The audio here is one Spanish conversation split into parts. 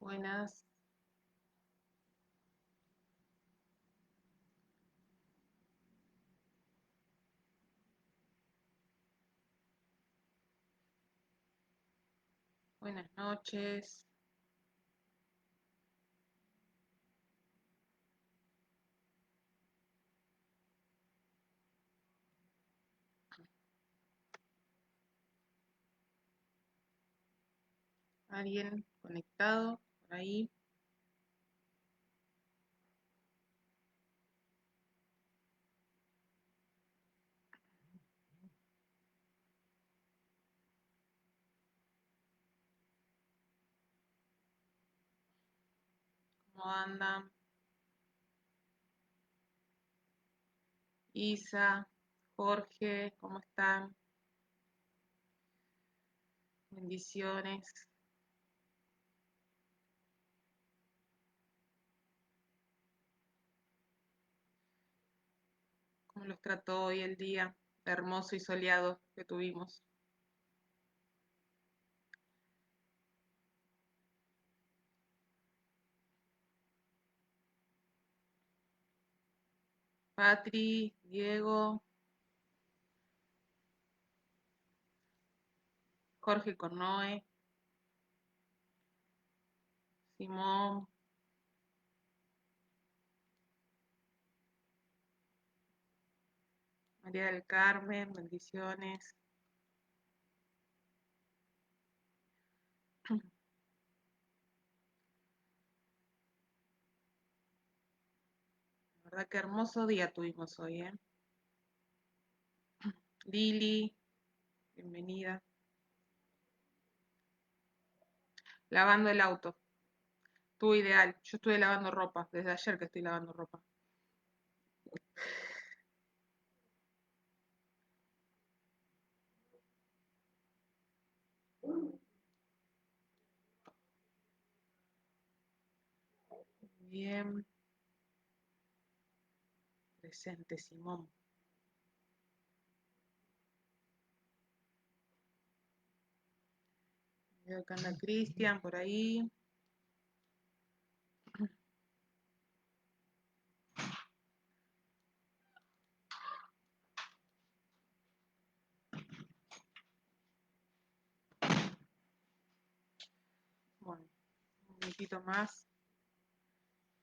Buenas. Buenas noches. ¿Alguien conectado por ahí? ¿Cómo andan? Isa, Jorge, ¿cómo están? Bendiciones. ¿Cómo los trató hoy el día hermoso y soleado que tuvimos? Patri, Diego, Jorge Cornoe, Simón, María del Carmen, bendiciones. La verdad que hermoso día tuvimos hoy, ¿eh? Lili, bienvenida. Lavando el auto. Estuvo ideal. Yo estuve lavando ropa, desde ayer que estoy lavando ropa. Bien, presente Simón. Veo que anda Cristian por ahí. Bueno, un minutito más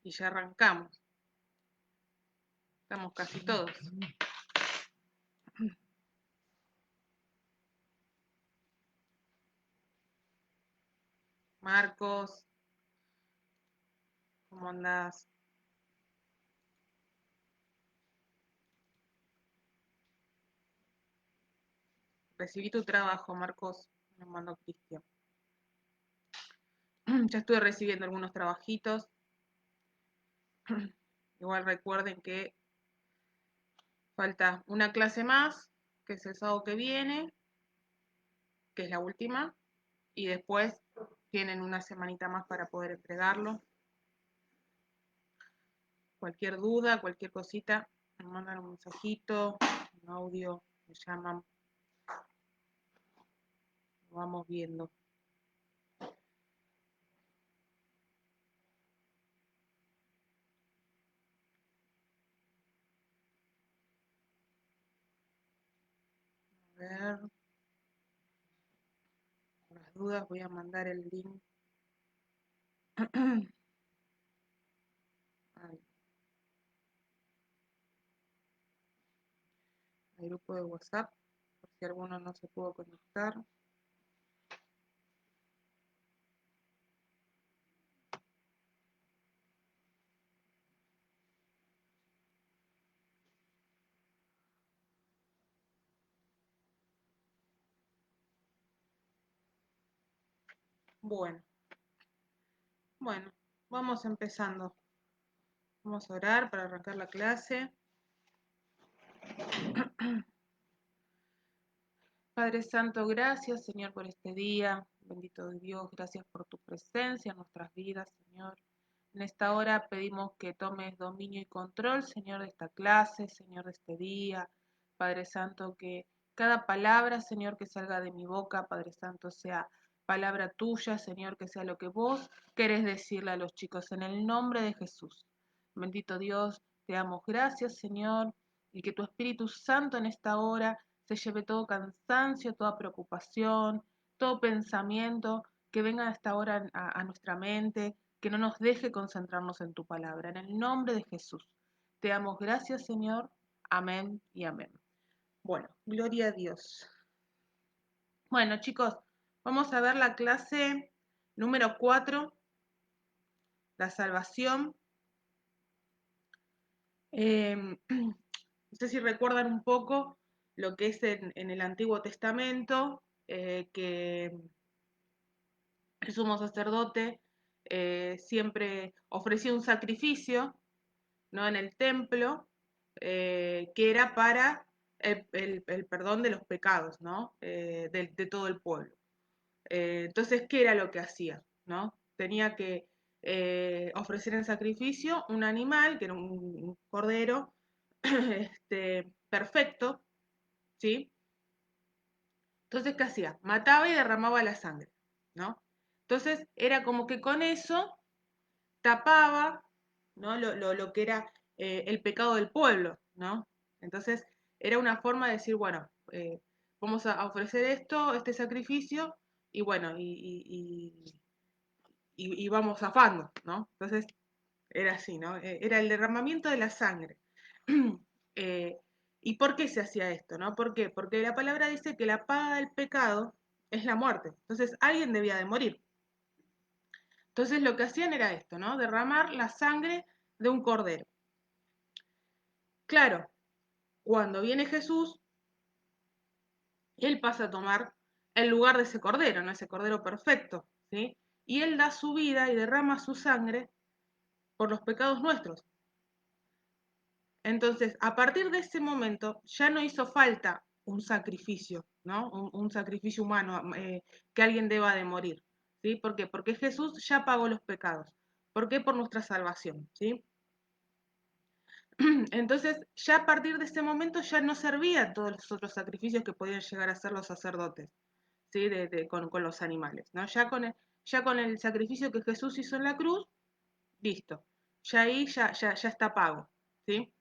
y ya arrancamos. Estamos casi todos. Marcos, ¿cómo andás? Recibí tu trabajo, Marcos. Me mandó Cristian. Ya estuve recibiendo algunos trabajitos. Igual recuerden que falta una clase más, que es el sábado que viene, que es la última, y después tienen una semanita más para poder entregarlo. Cualquier duda, cualquier cosita, me mandan un mensajito, un audio, me llaman, lo vamos viendo. A ver, por las dudas voy a mandar el link al grupo de WhatsApp, por si alguno no se pudo conectar. Bueno, vamos empezando. Vamos a orar para arrancar la clase. Padre Santo, gracias, Señor, por este día. Bendito Dios, gracias por tu presencia en nuestras vidas, Señor. En esta hora pedimos que tomes dominio y control, Señor, de esta clase, Señor, de este día. Padre Santo, que cada palabra, Señor, que salga de mi boca, Padre Santo, sea palabra tuya, Señor, que sea lo que vos querés decirle a los chicos, en el nombre de Jesús. Bendito Dios, te damos gracias, Señor, y que tu Espíritu Santo en esta hora se lleve todo cansancio, toda preocupación, todo pensamiento que venga a esta hora a nuestra mente, que no nos deje concentrarnos en tu palabra. En el nombre de Jesús. Te damos gracias, Señor. Amén y amén. Bueno, gloria a Dios. Bueno, chicos, vamos a ver la clase número 4, la salvación. No sé si recuerdan un poco lo que es en el Antiguo Testamento, que el sumo sacerdote siempre ofrecía un sacrificio, ¿no? En el templo, que era para el perdón de los pecados, ¿no? De todo el pueblo. Entonces, ¿qué era lo que hacía? ¿No? Tenía que ofrecer en sacrificio un animal, que era un cordero, perfecto, ¿sí? Entonces, ¿qué hacía? Mataba y derramaba la sangre, ¿no? Entonces, era como que con eso tapaba, ¿no? Lo que era el pecado del pueblo, ¿no? Entonces, era una forma de decir, bueno, vamos a ofrecer esto, este sacrificio, y bueno, y vamos zafando, ¿no? Entonces, era así, ¿no? Era el derramamiento de la sangre. Eh, ¿Y por qué se hacía esto, no? ¿Por qué? Porque la palabra dice que la paga del pecado es la muerte. Entonces, alguien debía de morir. Entonces, lo que hacían era esto, ¿no? Derramar la sangre de un cordero. Claro, cuando viene Jesús, él pasa a tomar el lugar de ese cordero, ¿no? Ese cordero perfecto, ¿sí? Y él da su vida y derrama su sangre por los pecados nuestros. Entonces, a partir de ese momento, ya no hizo falta un sacrificio, ¿no? Un sacrificio humano, que alguien deba de morir, ¿sí? ¿Por qué? Porque Jesús ya pagó los pecados. ¿Por qué? Por nuestra salvación, ¿sí? Entonces, ya a partir de ese momento ya no servían todos los otros sacrificios que podían llegar a hacer los sacerdotes, ¿sí? Con los animales, ¿no? Ya con el sacrificio que Jesús hizo en la cruz, listo. Ya ahí ya está pago, ¿sí?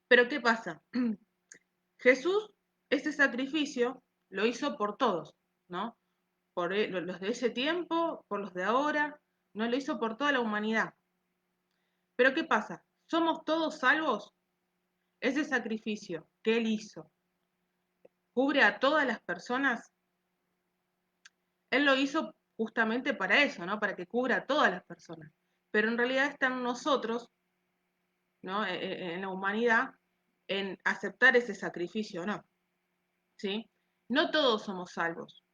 Pero ¿qué pasa? Jesús, ese sacrificio lo hizo por todos, ¿no? Por los de ese tiempo, por los de ahora, no lo hizo por toda la humanidad. Pero ¿qué pasa? ¿Somos todos salvos? Ese sacrificio que Él hizo, ¿cubre a todas las personas? Él lo hizo justamente para eso, ¿no? Para que cubra a todas las personas. Pero en realidad están nosotros, ¿no? En la humanidad, en aceptar ese sacrificio, ¿no? ¿Sí? No todos somos salvos.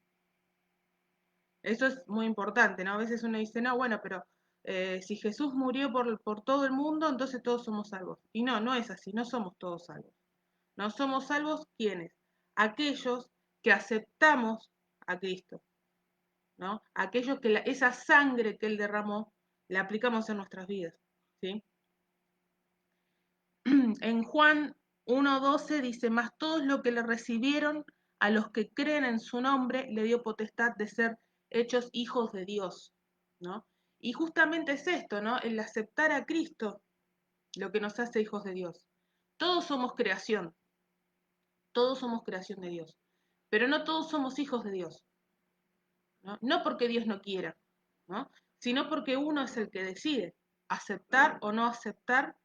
Eso es muy importante, ¿no? A veces uno dice, no, bueno, pero si Jesús murió por todo el mundo, entonces todos somos salvos. Y no, no es así, no somos todos salvos. No somos salvos, ¿quiénes? Aquellos que aceptamos a Cristo, ¿no? Aquellos que esa sangre que Él derramó, la aplicamos en nuestras vidas, ¿sí? En Juan 1:12 dice, más todos los que le recibieron, a los que creen en su nombre, le dio potestad de ser hechos hijos de Dios, ¿no? Y justamente es esto, ¿no? El aceptar a Cristo, lo que nos hace hijos de Dios. Todos somos creación de Dios, pero no todos somos hijos de Dios, ¿no? No porque Dios no quiera, ¿no? Sino porque uno es el que decide aceptar o no aceptar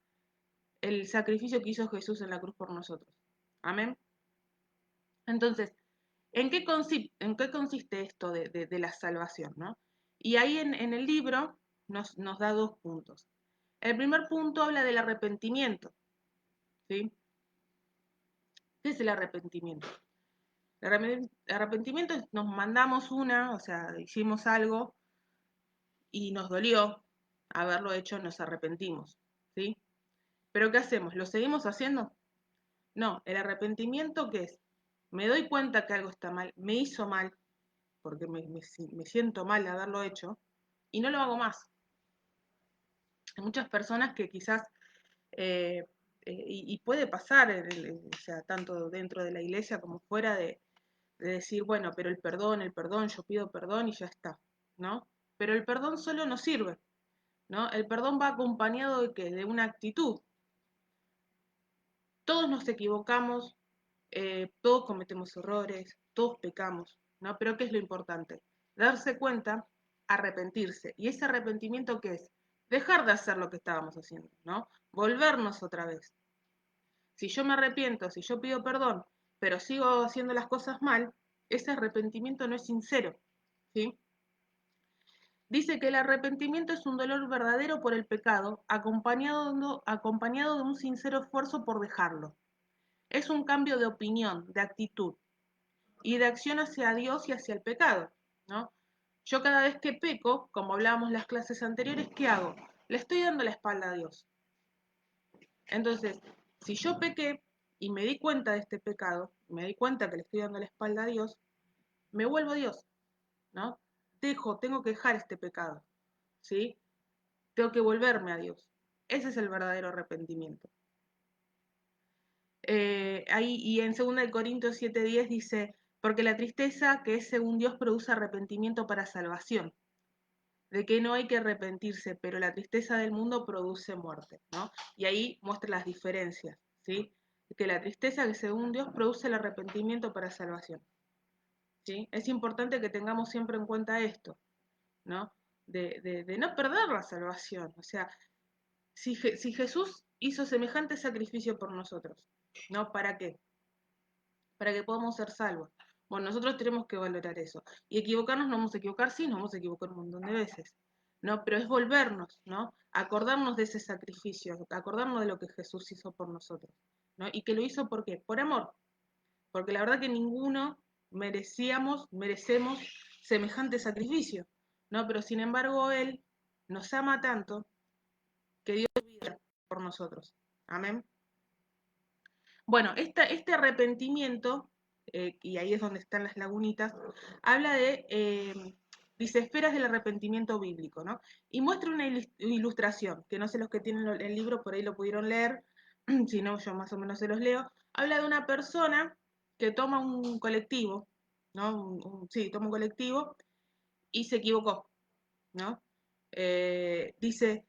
el sacrificio que hizo Jesús en la cruz por nosotros. Amén. Entonces, en qué consiste esto de la salvación, ¿no? Y ahí en el libro nos da dos puntos. El primer punto habla del arrepentimiento, ¿sí? ¿Qué es el arrepentimiento? El arrepentimiento es nos mandamos o sea, hicimos algo y nos dolió haberlo hecho, nos arrepentimos, ¿sí? Pero ¿qué hacemos? ¿Lo seguimos haciendo? No, el arrepentimiento, ¿qué es? Me doy cuenta que algo está mal, me hizo mal, porque me siento mal de haberlo hecho, y no lo hago más. Hay muchas personas que quizás, y puede pasar, o sea, tanto dentro de la iglesia como fuera de decir, bueno, pero el perdón, yo pido perdón y ya está, ¿no? Pero el perdón solo no sirve, ¿no? El perdón va acompañado de ¿qué? De una actitud. Todos nos equivocamos, todos cometemos errores, todos pecamos, ¿no? Pero ¿qué es lo importante? Darse cuenta, arrepentirse. ¿Y ese arrepentimiento qué es? Dejar de hacer lo que estábamos haciendo, ¿no? Volvernos otra vez. Si yo me arrepiento, si yo pido perdón, pero sigo haciendo las cosas mal, ese arrepentimiento no es sincero, ¿sí? Dice que el arrepentimiento es un dolor verdadero por el pecado, acompañado de un sincero esfuerzo por dejarlo. Es un cambio de opinión, de actitud y de acción hacia Dios y hacia el pecado, ¿no? Yo cada vez que peco, como hablábamos en las clases anteriores, ¿qué hago? Le estoy dando la espalda a Dios. Entonces, si yo pequé y me di cuenta de este pecado, me di cuenta que le estoy dando la espalda a Dios, me vuelvo a Dios, ¿no? Tengo que dejar este pecado, ¿sí? Tengo que volverme a Dios. Ese es el verdadero arrepentimiento. Y en 2 Corintios 7:10 dice, porque la tristeza que es según Dios produce arrepentimiento para salvación, de que no hay que arrepentirse, pero la tristeza del mundo produce muerte, ¿no? Y ahí muestra las diferencias, ¿sí? Que la tristeza que según Dios produce el arrepentimiento para salvación, ¿sí? Es importante que tengamos siempre en cuenta esto, ¿no? De no perder la salvación, o sea, si Jesús hizo semejante sacrificio por nosotros, ¿no? ¿Para qué? Para que podamos ser salvos. Bueno, nosotros tenemos que valorar eso. Y equivocarnos, no vamos a equivocar, sí, nos vamos a equivocar un montón de veces, ¿no? Pero es volvernos, ¿no? Acordarnos de ese sacrificio, acordarnos de lo que Jesús hizo por nosotros, ¿no? Y que lo hizo, ¿por qué? Por amor. Porque la verdad que ninguno merecemos semejante sacrificio, ¿no? Pero sin embargo, Él nos ama tanto que dio vida por nosotros. Amén. Bueno, este arrepentimiento, y ahí es donde están las lagunitas, habla dice, esferas del arrepentimiento bíblico, ¿no? Y muestra una ilustración, que no sé los que tienen el libro por ahí lo pudieron leer, si no, yo más o menos se los leo. Habla de una persona que toma un colectivo, ¿no? Sí, toma un colectivo y se equivocó, ¿no? Dice,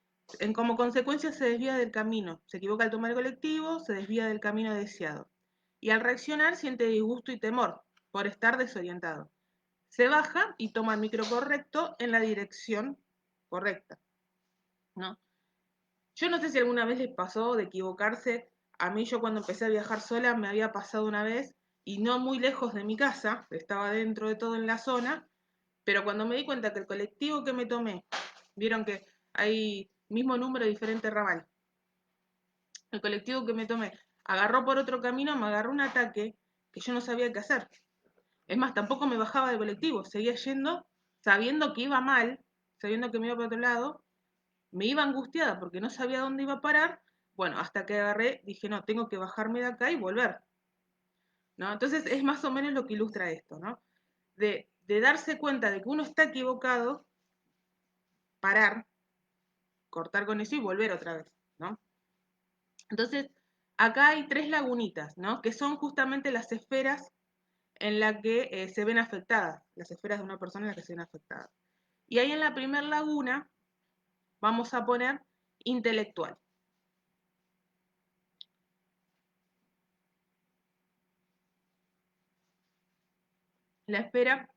como consecuencia se desvía del camino, se equivoca al tomar el colectivo, se desvía del camino deseado. Y al reaccionar siente disgusto y temor por estar desorientado. Se baja y toma el micro correcto en la dirección correcta, ¿no? Yo no sé si alguna vez les pasó de equivocarse. A mí yo cuando empecé a viajar sola me había pasado una vez y no muy lejos de mi casa, estaba dentro de todo en la zona, pero cuando me di cuenta que el colectivo que me tomé, vieron que hay mismo número, diferente ramal, el colectivo que me tomé agarró por otro camino, me agarró un ataque que yo no sabía qué hacer. Es más, tampoco me bajaba del colectivo, seguía yendo sabiendo que iba mal, sabiendo que me iba para otro lado, me iba angustiada porque no sabía dónde iba a parar. Bueno, hasta que agarré, dije, no, tengo que bajarme de acá y volver, ¿no? Entonces es más o menos lo que ilustra esto, ¿no? De darse cuenta de que uno está equivocado, parar, cortar con eso y volver otra vez, ¿no? Entonces, acá hay 3 lagunitas, ¿no? Que son justamente las esferas en las que se ven afectadas, las esferas de una persona en las que se ven afectadas. Y ahí en la primera laguna vamos a poner intelectual. La esfera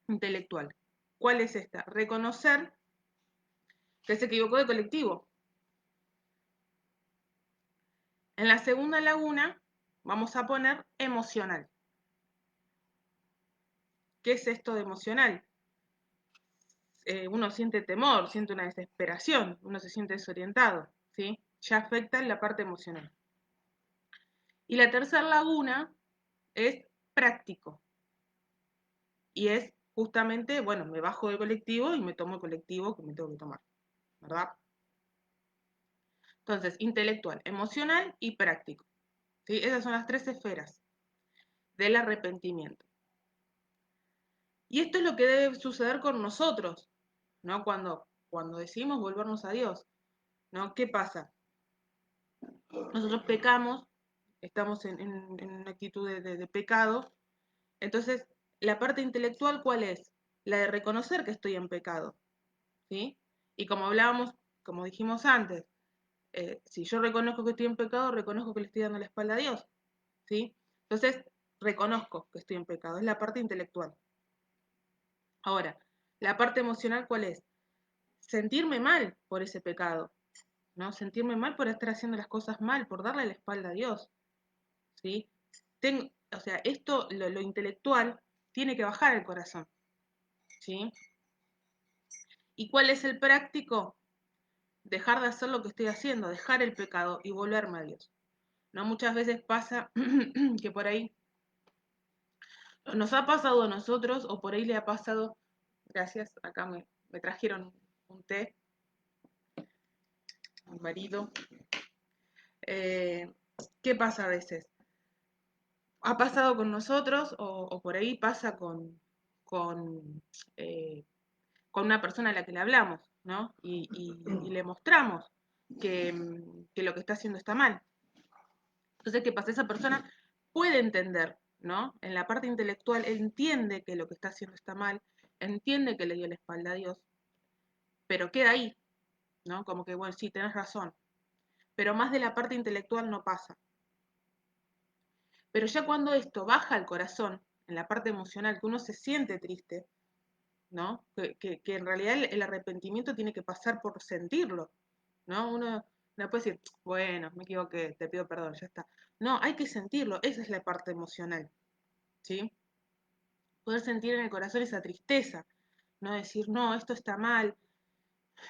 intelectual. ¿Cuál es esta? Reconocer que se equivocó de colectivo. En la segunda laguna vamos a poner emocional. ¿Qué es esto de emocional? Uno siente temor, siente una desesperación, uno se siente desorientado, ¿sí? Ya afecta en la parte emocional. Y la tercera laguna es práctico. Y es justamente, bueno, me bajo del colectivo y me tomo el colectivo que me tengo que tomar, ¿verdad? Entonces, intelectual, emocional y práctico. ¿Sí? Esas son las 3 esferas del arrepentimiento. Y esto es lo que debe suceder con nosotros, ¿no? Cuando decidimos volvernos a Dios, ¿no? ¿Qué pasa? Nosotros pecamos, estamos en una actitud de pecado, Entonces, la parte intelectual, ¿cuál es? La de reconocer que estoy en pecado, ¿sí? Y como hablábamos, como dijimos antes, si yo reconozco que estoy en pecado, reconozco que le estoy dando la espalda a Dios, ¿sí? Entonces, reconozco que estoy en pecado, es la parte intelectual. Ahora, la parte emocional, ¿cuál es? Sentirme mal por ese pecado, ¿no? Sentirme mal por estar haciendo las cosas mal, por darle la espalda a Dios, ¿sí? O sea, esto, lo intelectual, tiene que bajar al corazón, ¿sí? ¿Y cuál es el práctico? Dejar de hacer lo que estoy haciendo, dejar el pecado y volverme a Dios, ¿no? Muchas veces pasa que por ahí nos ha pasado a nosotros o por ahí le ha pasado, gracias, acá me trajeron un té, mi marido. Eh, ¿Qué pasa a veces? Ha pasado con nosotros o por ahí pasa con, eh, con una persona a la que le hablamos, ¿no? Y le mostramos que lo que está haciendo está mal. Entonces, ¿qué pasa? Esa persona puede entender, ¿no? En la parte intelectual entiende que lo que está haciendo está mal, entiende que le dio la espalda a Dios, pero queda ahí, ¿no? Como que, bueno, sí, tenés razón. Pero más de la parte intelectual no pasa. Pero ya cuando esto baja al corazón, en la parte emocional, que uno se siente triste, ¿no? Que en realidad el arrepentimiento tiene que pasar por sentirlo, ¿no? Uno no puede decir, bueno, me equivoqué, te pido perdón, ya está. No, hay que sentirlo, esa es la parte emocional, ¿sí? Poder sentir en el corazón esa tristeza, no decir, no, esto está mal,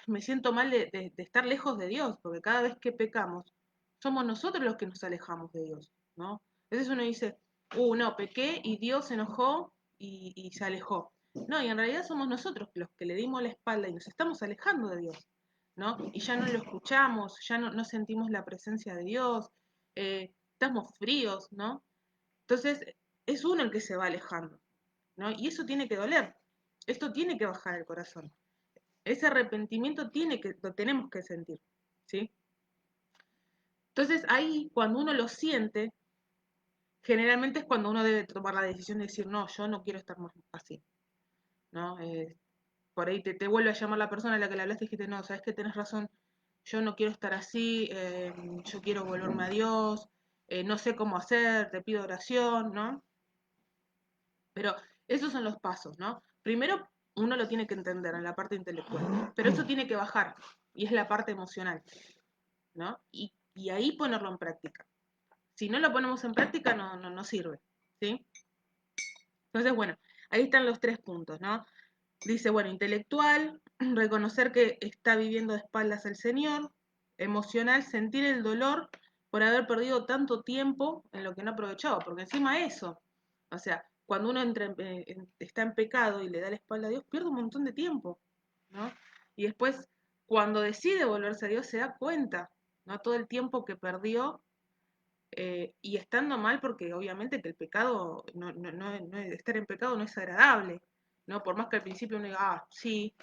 me siento mal de estar lejos de Dios, porque cada vez que pecamos, somos nosotros los que nos alejamos de Dios, ¿no? A veces uno dice, no, pequé y Dios se enojó y se alejó. No, y en realidad somos nosotros los que le dimos la espalda y nos estamos alejando de Dios, ¿no? Y ya no lo escuchamos, ya no sentimos la presencia de Dios, estamos fríos, ¿no? Entonces, es uno el que se va alejando, ¿no? Y eso tiene que doler, esto tiene que bajar el corazón. Ese arrepentimiento lo tenemos que sentir, ¿sí? Entonces ahí, cuando uno lo siente, generalmente es cuando uno debe tomar la decisión de decir, no, yo no quiero estar más así, ¿no? Por ahí te vuelve a llamar la persona a la que le hablaste y dijiste, no, sabes que tenés razón, yo no quiero estar así, yo quiero volverme a Dios, no sé cómo hacer, te pido oración, ¿no? Pero esos son los pasos, ¿no? Primero uno lo tiene que entender en la parte intelectual, pero eso tiene que bajar, y es la parte emocional, ¿no? Y ahí ponerlo en práctica. Si no lo ponemos en práctica, no sirve, ¿sí? Entonces, bueno, ahí están los 3 puntos, ¿no? Dice, bueno, intelectual, reconocer que está viviendo de espaldas al Señor, emocional, sentir el dolor por haber perdido tanto tiempo en lo que no aprovechaba, porque encima eso, o sea, cuando uno está en pecado y le da la espalda a Dios, pierde un montón de tiempo, ¿no? Y después, cuando decide volverse a Dios, se da cuenta, ¿no? Todo el tiempo que perdió y estando mal, porque obviamente que el pecado, estar en pecado no es agradable, ¿no? Por más que al principio uno diga, sí,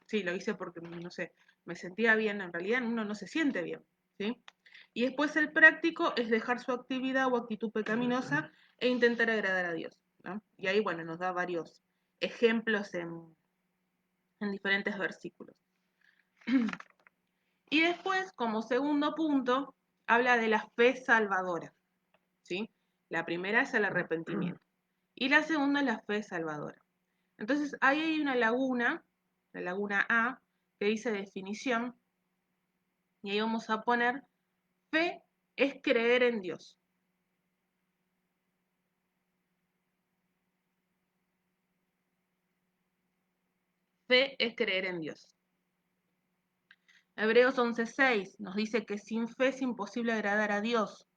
sí, lo hice porque, no sé, me sentía bien, en realidad uno no se siente bien, ¿sí? Y después el práctico es dejar su actividad o actitud pecaminosa e intentar agradar a Dios, ¿no? Y ahí, bueno, nos da varios ejemplos en diferentes versículos. Y después, como segundo punto, habla de la fe salvadora, ¿sí? La primera es el arrepentimiento y la segunda es la fe salvadora. Entonces, ahí hay una laguna, la laguna A, que dice definición, y ahí vamos a poner, fe es creer en Dios. Fe es creer en Dios. Hebreos 11:6 nos dice que sin fe es imposible agradar a Dios,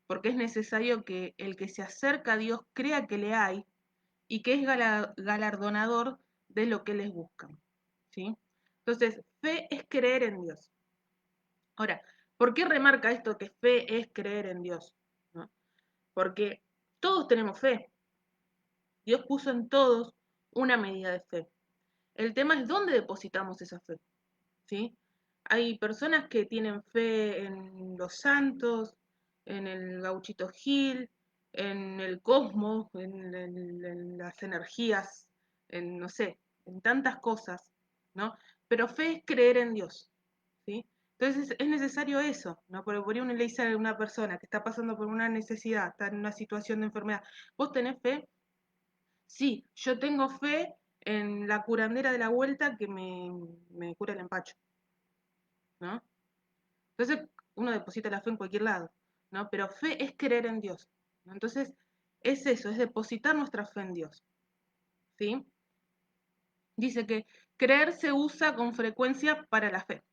porque es necesario que el que se acerca a Dios crea que le hay y que es galardonador de lo que les buscan, ¿sí? Entonces, fe es creer en Dios. Ahora, ¿por qué remarca esto que fe es creer en Dios? ¿No? Porque todos tenemos fe. Dios puso en todos una medida de fe. El tema es dónde depositamos esa fe, ¿sí? Hay personas que tienen fe en los santos, en el gauchito Gil, en el cosmos, en las energías, en, no sé, en tantas cosas, ¿no? Pero fe es creer en Dios, ¿sí? Entonces es necesario eso, ¿no? Porque por ahí uno le dice a una persona que está pasando por una necesidad, está en una situación de enfermedad, ¿vos tenés fe? Sí, yo tengo fe en la curandera de la vuelta que me cura el empacho, ¿no? Entonces uno deposita la fe en cualquier lado, ¿no? Pero fe es creer en Dios, ¿no? Entonces es eso, es depositar nuestra fe en Dios, ¿sí? Dice que creer se usa con frecuencia para la fe,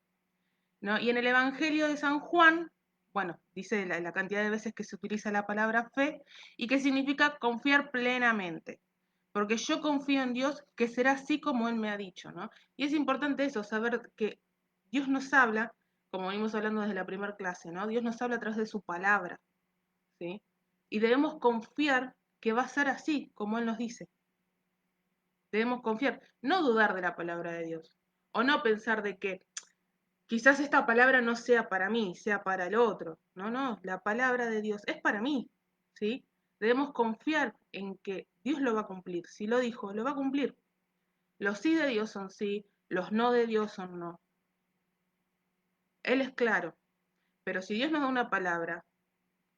¿no? Y en el Evangelio de San Juan, bueno, dice la cantidad de veces que se utiliza la palabra fe y que significa confiar plenamente, porque yo confío en Dios que será así como Él me ha dicho, ¿no? Y es importante eso, saber que Dios nos habla, como venimos hablando desde la primera clase, ¿no? Dios nos habla a través de su palabra, ¿sí? Y debemos confiar que va a ser así como Él nos dice. Debemos confiar, no dudar de la palabra de Dios, o no pensar de que quizás esta palabra no sea para mí, sea para el otro. No, no, la palabra de Dios es para mí, ¿sí? Debemos confiar en que Dios lo va a cumplir. Si lo dijo, lo va a cumplir. Los sí de Dios son sí, los no de Dios son no. Él es claro, pero si Dios nos da una palabra,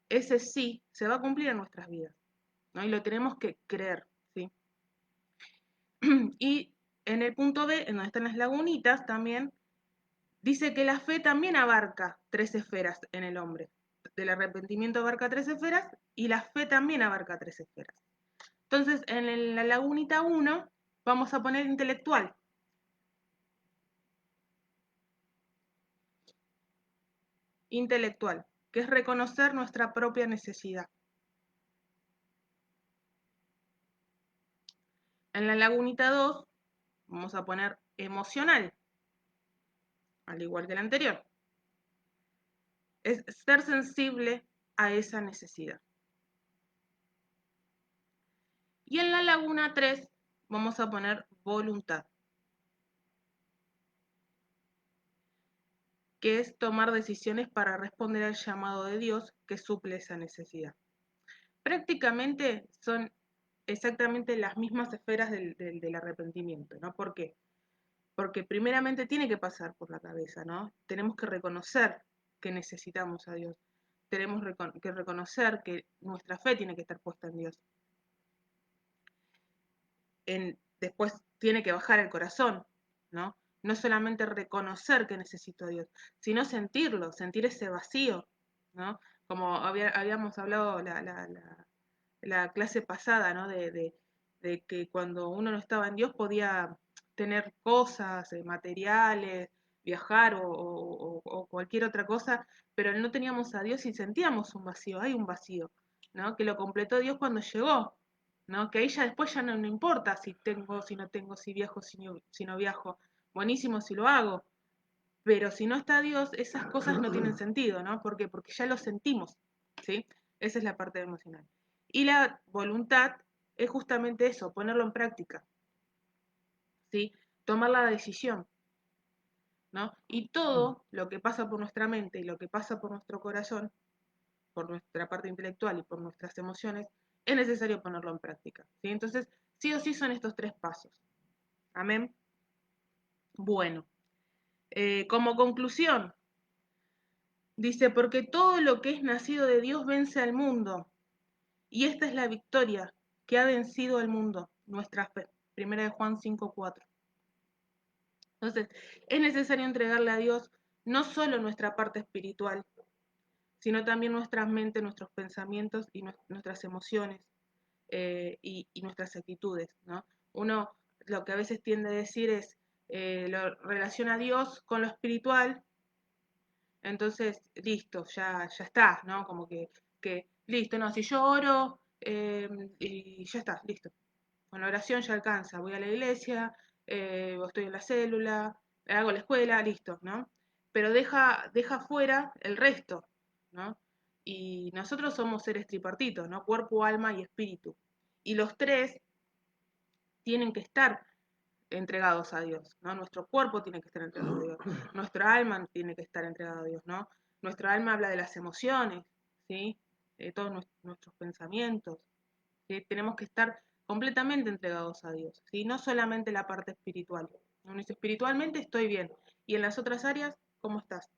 ese sí se va a cumplir en nuestras vidas, ¿no? Y lo tenemos que creer, ¿sí? Y en el punto B, en donde están las lagunitas, también dice que la fe también abarca tres esferas en el hombre. El arrepentimiento abarca tres esferas y la fe también abarca tres esferas. Entonces, en la lagunita 1 vamos a poner intelectual. Intelectual, que es reconocer nuestra propia necesidad. En la lagunita 2 vamos a poner emocional, al igual que la anterior. Es ser sensible a esa necesidad. Y en la laguna 3 vamos a poner voluntad, que es tomar decisiones para responder al llamado de Dios que suple esa necesidad. Prácticamente son exactamente las mismas esferas del arrepentimiento, ¿no? ¿Por qué? Porque primeramente tiene que pasar por la cabeza, ¿no? Tenemos que reconocer que necesitamos a Dios. Tenemos que reconocer que nuestra fe tiene que estar puesta en Dios. Después tiene que bajar el corazón, ¿no? No solamente reconocer que necesito a Dios, sino sentirlo, sentir ese vacío, ¿no? Como habíamos hablado la clase pasada, ¿no? De que cuando uno no estaba en Dios podía tener cosas, materiales, viajar o cualquier otra cosa, pero no teníamos a Dios y sentíamos un vacío, hay un vacío, ¿no? Que lo completó Dios cuando llegó, ¿no? Que ahí ya después ya no importa si tengo, si no tengo, si viajo, si no viajo, buenísimo si lo hago, pero si no está Dios, esas cosas no tienen sentido, ¿no? ¿Por qué? Porque ya lo sentimos, ¿sí? Esa es la parte emocional. Y la voluntad es justamente eso, ponerlo en práctica, ¿sí? Tomar la decisión, ¿no? Y todo lo que pasa por nuestra mente y lo que pasa por nuestro corazón, por nuestra parte intelectual y por nuestras emociones, es necesario ponerlo en práctica, ¿sí? Entonces, sí o sí son estos tres pasos. Amén. Bueno, como conclusión, dice, porque todo lo que es nacido de Dios vence al mundo, y esta es la victoria que ha vencido al mundo, nuestra fe. Primera de Juan 5:4. Entonces, es necesario entregarle a Dios no solo nuestra parte espiritual, sino también nuestras mentes, nuestros pensamientos y nuestras emociones y nuestras actitudes, ¿no? Uno lo que a veces tiende a decir es, lo relaciona a Dios con lo espiritual, entonces, listo, ya está, ¿no? Como que listo, no, si yo oro y ya está, listo. Con la oración ya alcanza, voy a la iglesia, estoy en la célula, hago la escuela, listo, ¿no? Pero deja fuera el resto, ¿no? Y nosotros somos seres tripartitos, ¿no? Cuerpo, alma y espíritu. Y los tres tienen que estar entregados a Dios, ¿no? Nuestro cuerpo tiene que estar entregado a Dios, nuestra alma tiene que estar entregada a Dios, ¿no? Nuestra alma habla de las emociones, ¿sí? todos nuestros pensamientos. ¿Sí? Tenemos que estar completamente entregados a Dios, ¿sí? No solamente la parte espiritual. Uno dice, espiritualmente estoy bien, y en las otras áreas, ¿cómo estás?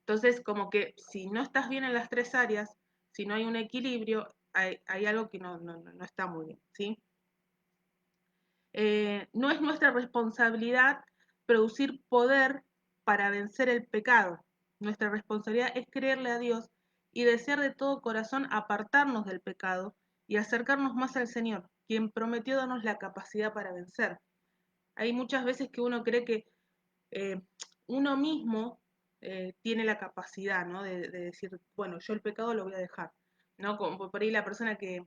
Entonces, como que si no estás bien en las tres áreas, si no hay un equilibrio, hay algo que no está muy bien, ¿sí? No es nuestra responsabilidad producir poder para vencer el pecado. Nuestra responsabilidad es creerle a Dios y desear de todo corazón apartarnos del pecado y acercarnos más al Señor, quien prometió darnos la capacidad para vencer. Hay muchas veces que uno cree que eh, uno mismo tiene la capacidad, ¿no? De decir, bueno, yo el pecado lo voy a dejar, ¿no? Como por ahí la persona que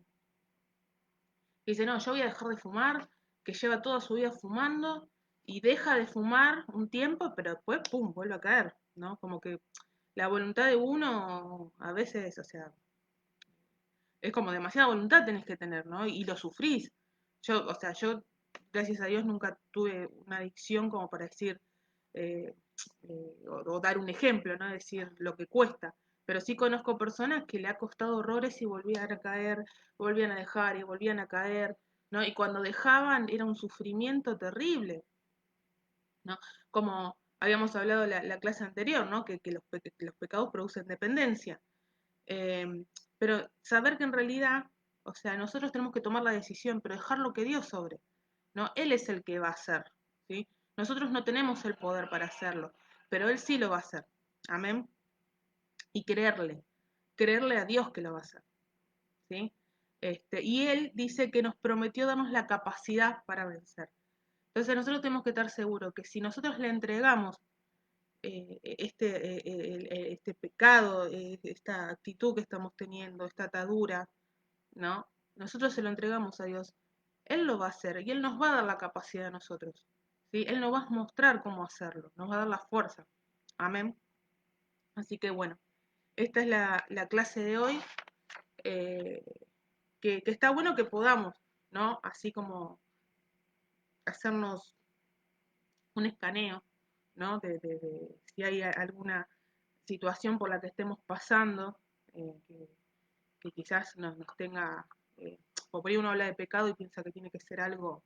dice, no, yo voy a dejar de fumar, que lleva toda su vida fumando y deja de fumar un tiempo, pero después, pum, vuelve a caer, ¿no? Como que la voluntad de uno a veces, o sea, es como demasiada voluntad tenés que tener, ¿no? Y lo sufrís. Yo, o sea, yo, gracias a Dios, nunca tuve una adicción como para decir, eh, o dar un ejemplo, ¿no? Decir lo que cuesta. Pero sí conozco personas que le ha costado horrores y volvían a caer, volvían a dejar y volvían a caer, ¿no? Y cuando dejaban era un sufrimiento terrible, ¿no? Como habíamos hablado la clase anterior, ¿no? Que los pecados producen dependencia. Eh, pero saber que en realidad, o sea, nosotros tenemos que tomar la decisión, pero dejar lo que Dios sobre, ¿no? Él es el que va a hacer, ¿sí? Nosotros no tenemos el poder para hacerlo, pero Él sí lo va a hacer. Amén. Y creerle a Dios que lo va a hacer, ¿sí? Y Él dice que nos prometió darnos la capacidad para vencer. Entonces nosotros tenemos que estar seguros que si nosotros le entregamos este pecado, esta actitud que estamos teniendo, esta atadura, ¿no? Nosotros se lo entregamos a Dios. Él lo va a hacer y Él nos va a dar la capacidad a nosotros, ¿sí? Él nos va a mostrar cómo hacerlo, nos va a dar la fuerza. Amén. Así que bueno, esta es la clase de hoy, eh, que está bueno que podamos, ¿no? Así como hacernos un escaneo, ¿no? De si hay alguna situación por la que estemos pasando, que quizás nos tenga, o por ahí uno habla de pecado y piensa que tiene que ser algo,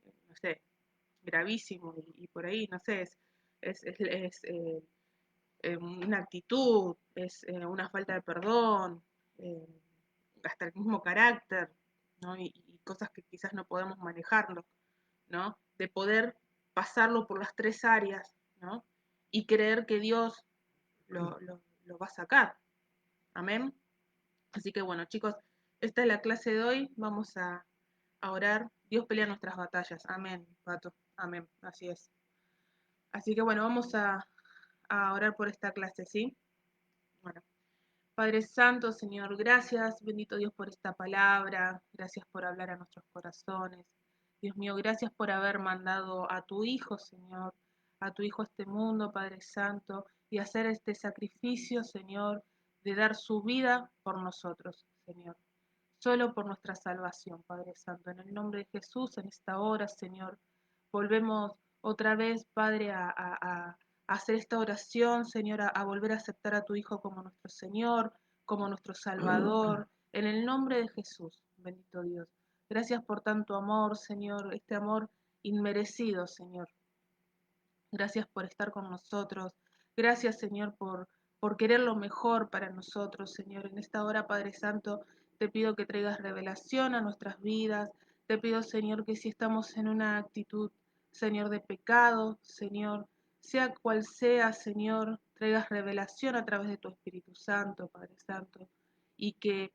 no sé, gravísimo, y por ahí, no sé, es una actitud, es una falta de perdón, eh, hasta el mismo carácter, ¿no? Y cosas que quizás no podemos manejarlo, ¿no? De poder pasarlo por las tres áreas, ¿no? Y creer que Dios lo va a sacar. Amén. Así que bueno, chicos, esta es la clase de hoy. Vamos a orar. Dios pelea nuestras batallas. Amén, Pato. Amén. Así es. Así que bueno, vamos a orar por esta clase, ¿sí? Bueno. Padre Santo, Señor, gracias, bendito Dios, por esta palabra, gracias por hablar a nuestros corazones. Dios mío, gracias por haber mandado a tu Hijo, Señor, a tu Hijo a este mundo, Padre Santo, y hacer este sacrificio, Señor, de dar su vida por nosotros, Señor, solo por nuestra salvación, Padre Santo. En el nombre de Jesús, en esta hora, Señor, volvemos otra vez, Padre, a hacer esta oración, Señor, a volver a aceptar a tu Hijo como nuestro Señor, como nuestro Salvador, en el nombre de Jesús, bendito Dios. Gracias por tanto amor, Señor, este amor inmerecido, Señor. Gracias por estar con nosotros. Gracias, Señor, por querer lo mejor para nosotros, Señor. En esta hora, Padre Santo, te pido que traigas revelación a nuestras vidas. Te pido, Señor, que si estamos en una actitud, Señor, de pecado, Señor, sea cual sea, Señor, traigas revelación a través de tu Espíritu Santo, Padre Santo, y que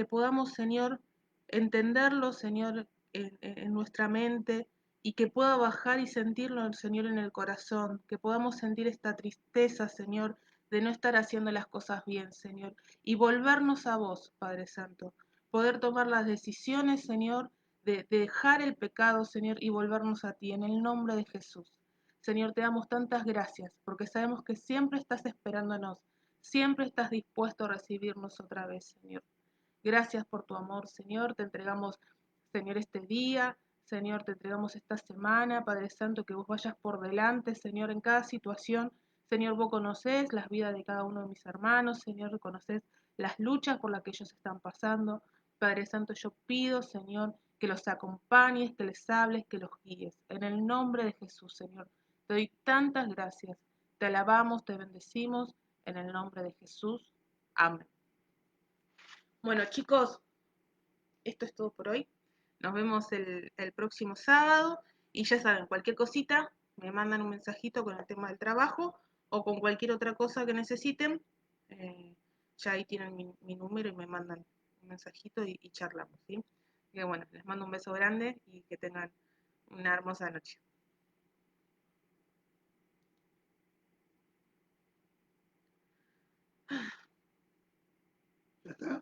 podamos, Señor, entenderlo, Señor, en nuestra mente, y que pueda bajar y sentirlo, Señor, en el corazón, que podamos sentir esta tristeza, Señor, de no estar haciendo las cosas bien, Señor, y volvernos a vos, Padre Santo, poder tomar las decisiones, Señor, de dejar el pecado, Señor, y volvernos a ti, en el nombre de Jesús. Señor, te damos tantas gracias, porque sabemos que siempre estás esperándonos, siempre estás dispuesto a recibirnos otra vez, Señor. Gracias por tu amor, Señor, te entregamos, Señor, este día, Señor, te entregamos esta semana, Padre Santo, que vos vayas por delante, Señor, en cada situación, Señor, vos conocés las vidas de cada uno de mis hermanos, Señor, conocés las luchas por las que ellos están pasando. Padre Santo, yo pido, Señor, que los acompañes, que les hables, que los guíes. En el nombre de Jesús, Señor, te doy tantas gracias. Te alabamos, te bendecimos, en el nombre de Jesús. Amén. Bueno, chicos, esto es todo por hoy. Nos vemos el próximo sábado y ya saben, cualquier cosita, me mandan un mensajito con el tema del trabajo o con cualquier otra cosa que necesiten. Ya ahí tienen mi número y me mandan un mensajito y charlamos, ¿sí? Así que bueno, les mando un beso grande y que tengan una hermosa noche. ¿Ya está?